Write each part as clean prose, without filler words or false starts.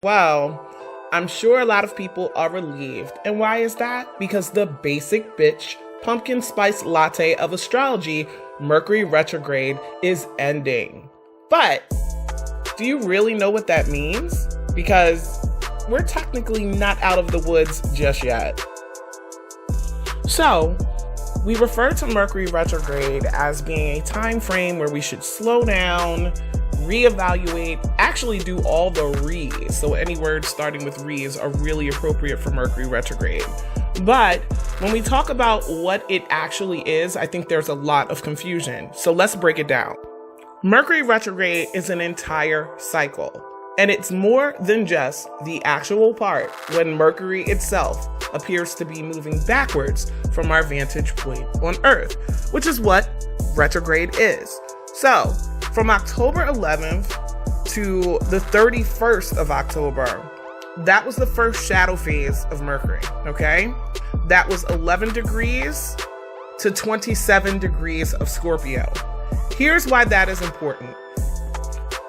Well, I'm sure a lot of people are relieved. And why is that? Because the basic bitch pumpkin spice latte of astrology, Mercury retrograde, is ending. But do you really know what that means? Because we're technically not out of the woods just yet. So, we refer to Mercury retrograde as being a time frame where we should slow down, reevaluate, actually do all the re's. So any words starting with re's are really appropriate for Mercury retrograde. But when we talk about what it actually is, I think there's a lot of confusion. So let's break it down. Mercury retrograde is an entire cycle. And it's more than just the actual part when Mercury itself appears to be moving backwards from our vantage point on Earth, which is what retrograde is. So, from October 11th to the 31st of October, that was the first shadow phase of Mercury, okay? That was 11 degrees to 27 degrees of Scorpio. Here's why that is important.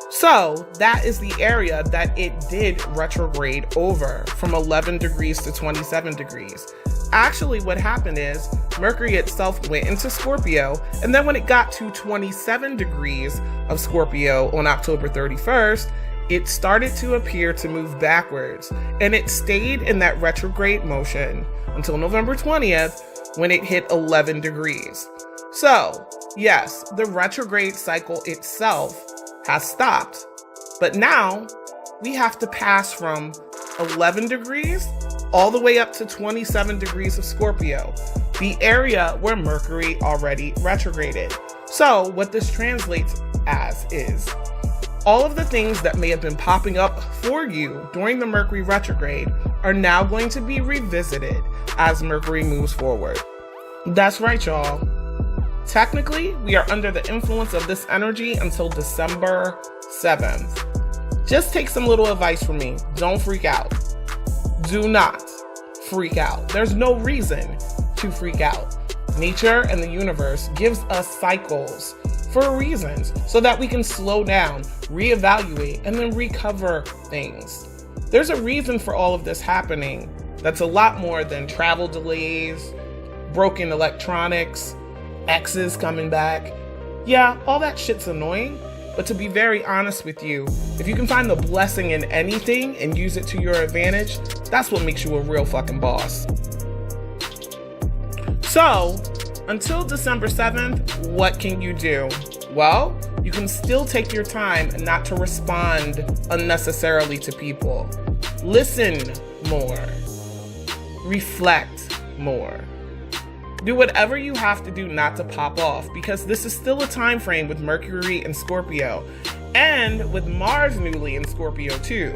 So that is the area that it did retrograde over from 11 degrees to 27 degrees. Actually, what happened is Mercury itself went into Scorpio, and then when it got to 27 degrees of Scorpio on October 31st, it started to appear to move backwards, and it stayed in that retrograde motion until November 20th when it hit 11 degrees. So, yes, the retrograde cycle itself has stopped, but now we have to pass from 11 degrees all the way up to 27 degrees of Scorpio, the area where Mercury already retrograded. So what this translates as is all of the things that may have been popping up for you during the Mercury retrograde are now going to be revisited as Mercury moves forward. That's right, y'all. Technically, we are under the influence of this energy until December 7th. Just take some little advice from me. Don't freak out. Do not freak out. There's no reason to freak out. Nature and the universe gives us cycles for reasons so that we can slow down, reevaluate, and then recover things. There's a reason for all of this happening that's a lot more than travel delays, broken electronics, exes coming back. Yeah, all that shit's annoying, but to be very honest with you, if you can find the blessing in anything and use it to your advantage, that's what makes you a real fucking boss. So, until December 7th, what can you do? Well, you can still take your time not to respond unnecessarily to people. Listen more. Reflect more. Do whatever you have to do not to pop off, because this is still a time frame with Mercury in Scorpio and with Mars newly in Scorpio too,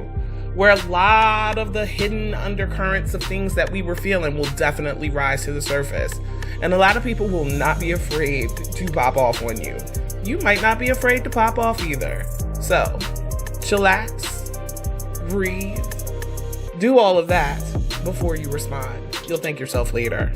where a lot of the hidden undercurrents of things that we were feeling will definitely rise to the surface. And a lot of people will not be afraid to pop off on you. You might not be afraid to pop off either. So, chillax, breathe, do all of that before you respond. You'll thank yourself later.